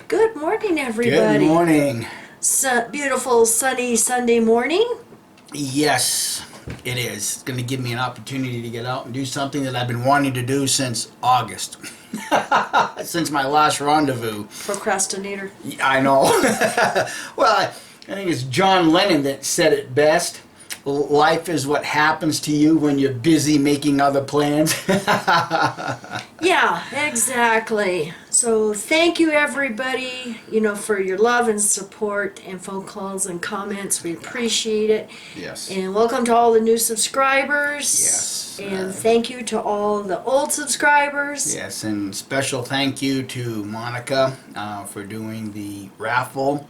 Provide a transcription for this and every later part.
Good morning, everybody. Good morning. Beautiful sunny Sunday morning. Yes, it is. It's going to give me an opportunity to get out and do something that I've been wanting to do since August. Since my last rendezvous. Procrastinator. I know. Well, I think it's John Lennon that said it best. Life is what happens to you when you're busy making other plans. Yeah, exactly. So thank you, everybody, for your love and support and phone calls and comments. We appreciate it. Yes. And welcome to all the new subscribers. Yes. And thank you to all the old subscribers. Yes, and special thank you to Monica for doing the raffle.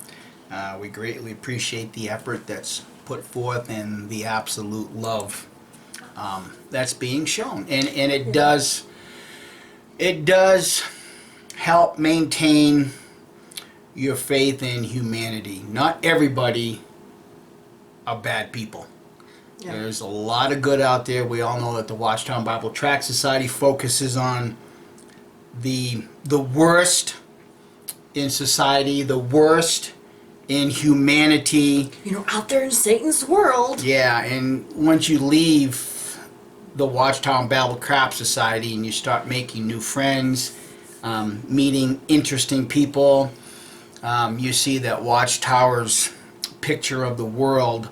We greatly appreciate the effort that's put forth and the absolute love that's being shown, and it does help maintain your faith in humanity. Not everybody are bad people. Yeah. There's a lot of good out there. We all know that the Watchtower Bible Tract Society focuses on the worst in society, the worst in humanity. Out there in Satan's world. Yeah, and once you leave the Watchtower Bible Tract Society and you start making new friends, meeting interesting people, you see that Watchtower's picture of the world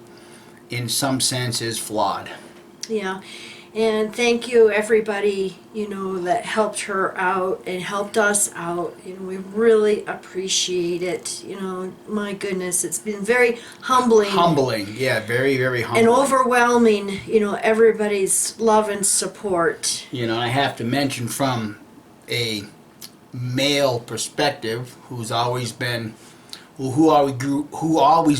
in some sense is flawed. Yeah, and thank you everybody, that helped her out and helped us out. We really appreciate it. My goodness, it's been very humbling. Humbling, yeah, very, very humbling. And overwhelming, everybody's love and support. I have to mention from a male perspective who always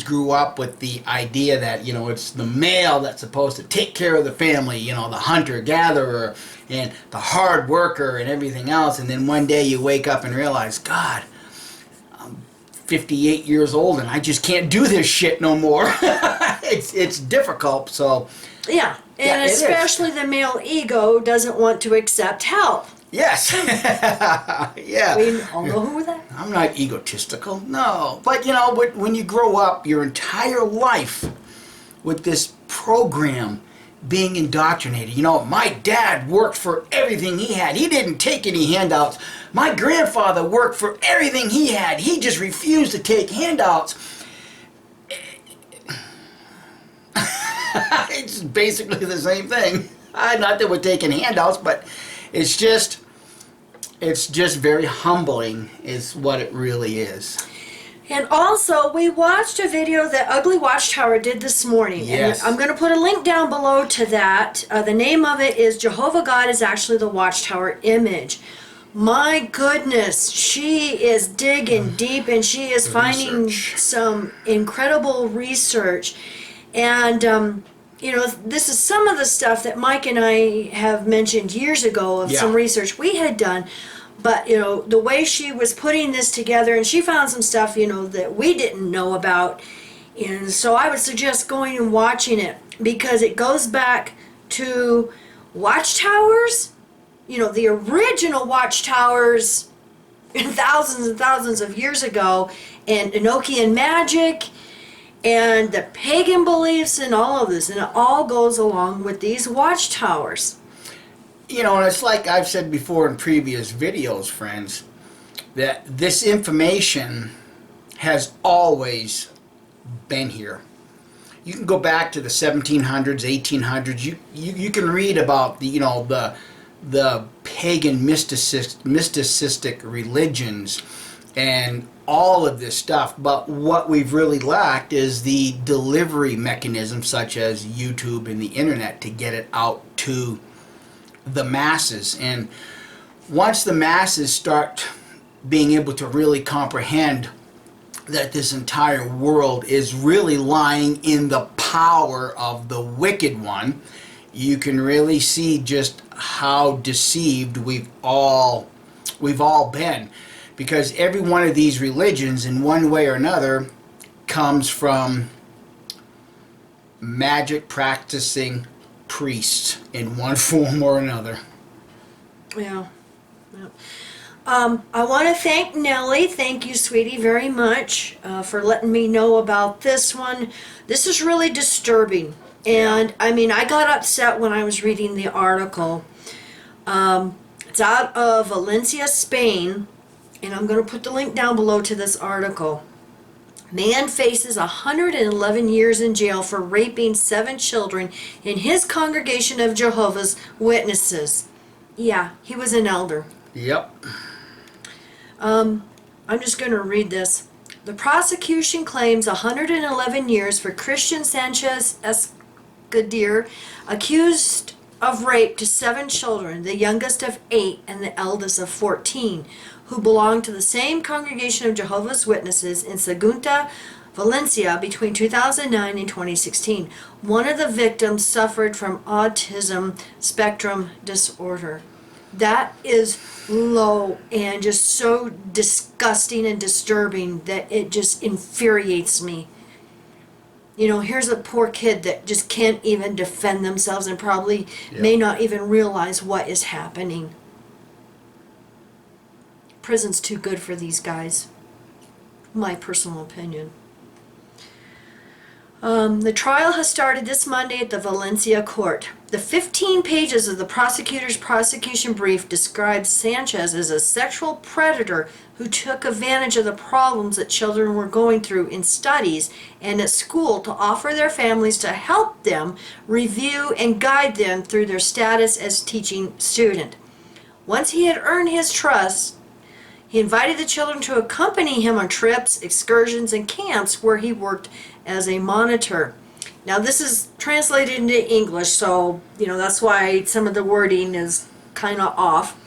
grew up with the idea that it's the male that's supposed to take care of the family, the hunter gatherer and the hard worker and everything else, and then one day you wake up and realize, God, I'm 58 years old and I just can't do this shit no more. it's difficult. So yeah, and especially the male ego doesn't want to accept help. Yes. Yeah. We all know who that. I'm not egotistical, no. But when you grow up your entire life with this program being indoctrinated, my dad worked for everything he had. He didn't take any handouts. My grandfather worked for everything he had. He just refused to take handouts. It's basically the same thing. Not that we're taking handouts, but it's just very humbling is what it really is. And also, we watched a video that Ugly Watchtower did this morning. Yes. And I'm going to put a link down below to that. The name of it is Jehovah God is Actually the Watchtower Image. My goodness, she is digging deep and she is finding some incredible research. And, this is some of the stuff that Mike and I have mentioned years ago of some research we had done. But, the way she was putting this together, and she found some stuff, that we didn't know about. And so I would suggest going and watching it because it goes back to watchtowers, the original watchtowers thousands and thousands of years ago, and Enochian magic, and the pagan beliefs and all of this, and it all goes along with these watchtowers. And it's like I've said before in previous videos, friends, that this information has always been here. You can go back to the 1700s, 1800s. You can read about the pagan mysticistic religions and all of this stuff, but what we've really lacked is the delivery mechanism such as YouTube and the internet to get it out to the masses. And once the masses start being able to really comprehend that this entire world is really lying in the power of the wicked one, you can really see just how deceived we've all been. Because every one of these religions, in one way or another, comes from magic practicing priests in one form or another. Yeah. I want to thank Nellie. Thank you, sweetie, very much for letting me know about this one. This is really disturbing. And I mean, I got upset when I was reading the article. It's out of Valencia, Spain, and I'm going to put the link down below to this article. Man faces 111 years in jail for raping 7 children in his congregation of Jehovah's Witnesses. Yeah, he was an elder. Yep. I'm just going to read this. The prosecution claims 111 years for Christian Sanchez Escudero, accused of rape to 7 children, the youngest of 8 and the eldest of 14, who belonged to the same congregation of Jehovah's Witnesses in Sagunta, Valencia between 2009 and 2016. One of the victims suffered from autism spectrum disorder. That is low and just so disgusting and disturbing that it just infuriates me. You know, here's a poor kid that just can't even defend themselves and probably may not even realize what is happening. Prison's too good for these guys. My personal opinion. The trial has started this Monday at the Valencia court. The 15 pages of the prosecutor's prosecution brief describes Sanchez as a sexual predator who took advantage of the problems that children were going through in studies and at school to offer their families to help them review and guide them through their status as teaching student. Once he had earned his trust, he invited the children to accompany him on trips, excursions, and camps where he worked as a monitor. Now this is translated into English, so that's why some of the wording is kind of off.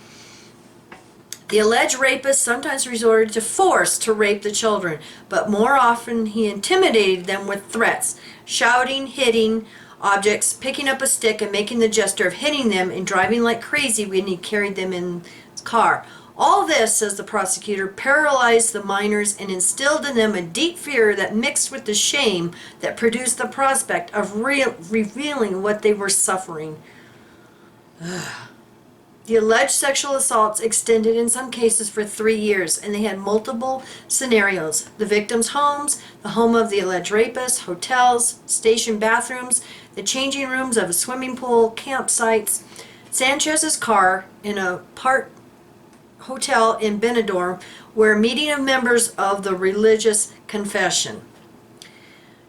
The alleged rapist sometimes resorted to force to rape the children, but more often he intimidated them with threats, shouting, hitting objects, picking up a stick and making the gesture of hitting them, and driving like crazy when he carried them in his car. All this, says the prosecutor, paralyzed the minors and instilled in them a deep fear that mixed with the shame that produced the prospect of revealing what they were suffering. The alleged sexual assaults extended in some cases for 3 years, and they had multiple scenarios. The victims' homes, the home of the alleged rapist, hotels, station bathrooms, the changing rooms of a swimming pool, campsites, Sanchez's car, in a part hotel in Benidorm, where a meeting of members of the religious confession.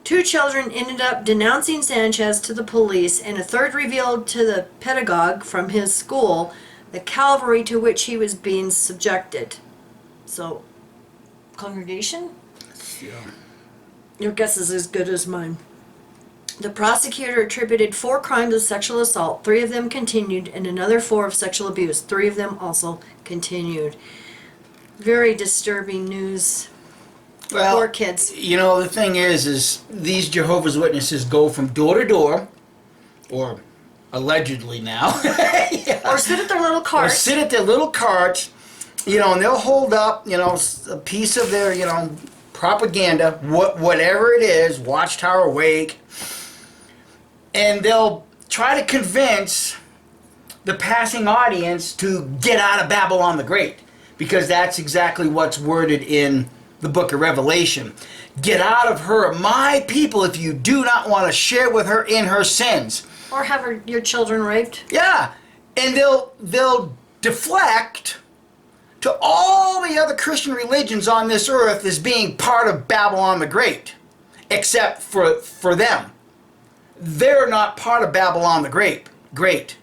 2 children ended up denouncing Sanchez to the police, and a third revealed to the pedagogue from his school the Calvary to which he was being subjected. So, congregation? Yeah. Your guess is as good as mine. The prosecutor attributed 4 crimes of sexual assault. 3 of them continued, and another 4 of sexual abuse. 3 of them also continued. Very disturbing news. Well, Poor kids. the thing is these Jehovah's Witnesses go from door to door, or allegedly now. Or sit at their little Or carts. sit at their little carts, and they'll hold up, a piece of their, propaganda, whatever it is, Watchtower, Wake, and they'll try to convince the passing audience to get out of Babylon the Great, because that's exactly what's worded in the book of Revelation. Get out of her, my people, if you do not want to share with her in her sins. Or have your children raped. Yeah, and they'll deflect to all the other Christian religions on this earth as being part of Babylon the Great, except for them. They're not part of Babylon the Great.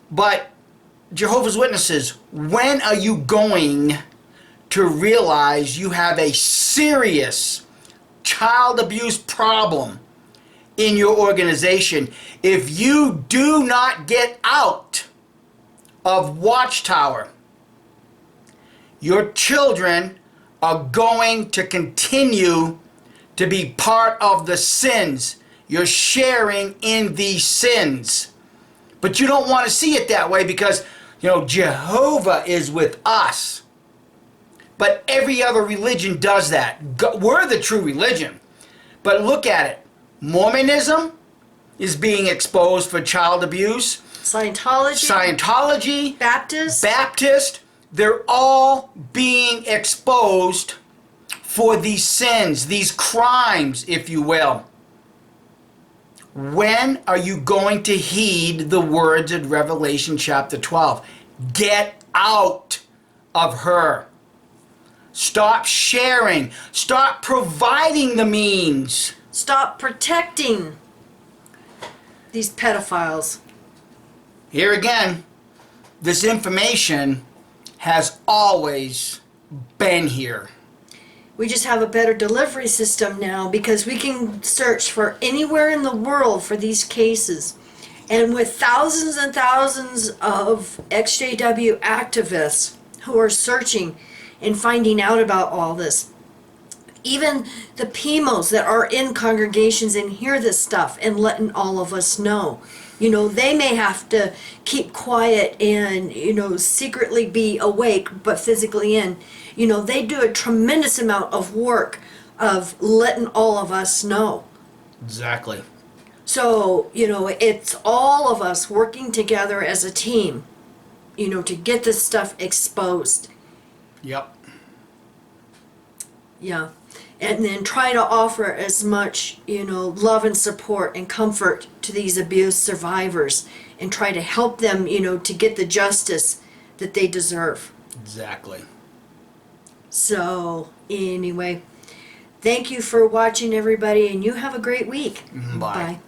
But Jehovah's Witnesses, when are you going to realize you have a serious child abuse problem in your organization if you do not get out of Watchtower? Your children are going to continue to be part of the sins. You're sharing in these sins. But you don't want to see it that way because, Jehovah is with us. But every other religion does that. We're the true religion. But look at it. Mormonism is being exposed for child abuse. Scientology. Scientology. Baptist. They're all being exposed for these sins, these crimes, if you will. When are you going to heed the words in Revelation chapter 12? Get out of her. Stop sharing. Stop providing the means. Stop protecting these pedophiles. Here again, this information has always been here. We just have a better delivery system now because we can search for anywhere in the world for these cases. And with thousands and thousands of XJW activists who are searching and finding out about all this, even the PMOs that are in congregations and hear this stuff and letting all of us know. You know, they may have to keep quiet and, you know, secretly be awake, but physically in. You know, they do a tremendous amount of work of letting all of us know. Exactly. So, you know, it's all of us working together as a team, you know, to get this stuff exposed. Yep. Yeah. And then try to offer as much, you know, love and support and comfort to these abuse survivors and try to help them, you know, to get the justice that they deserve. Exactly. So, anyway, thank you for watching, everybody, and you have a great week. Bye.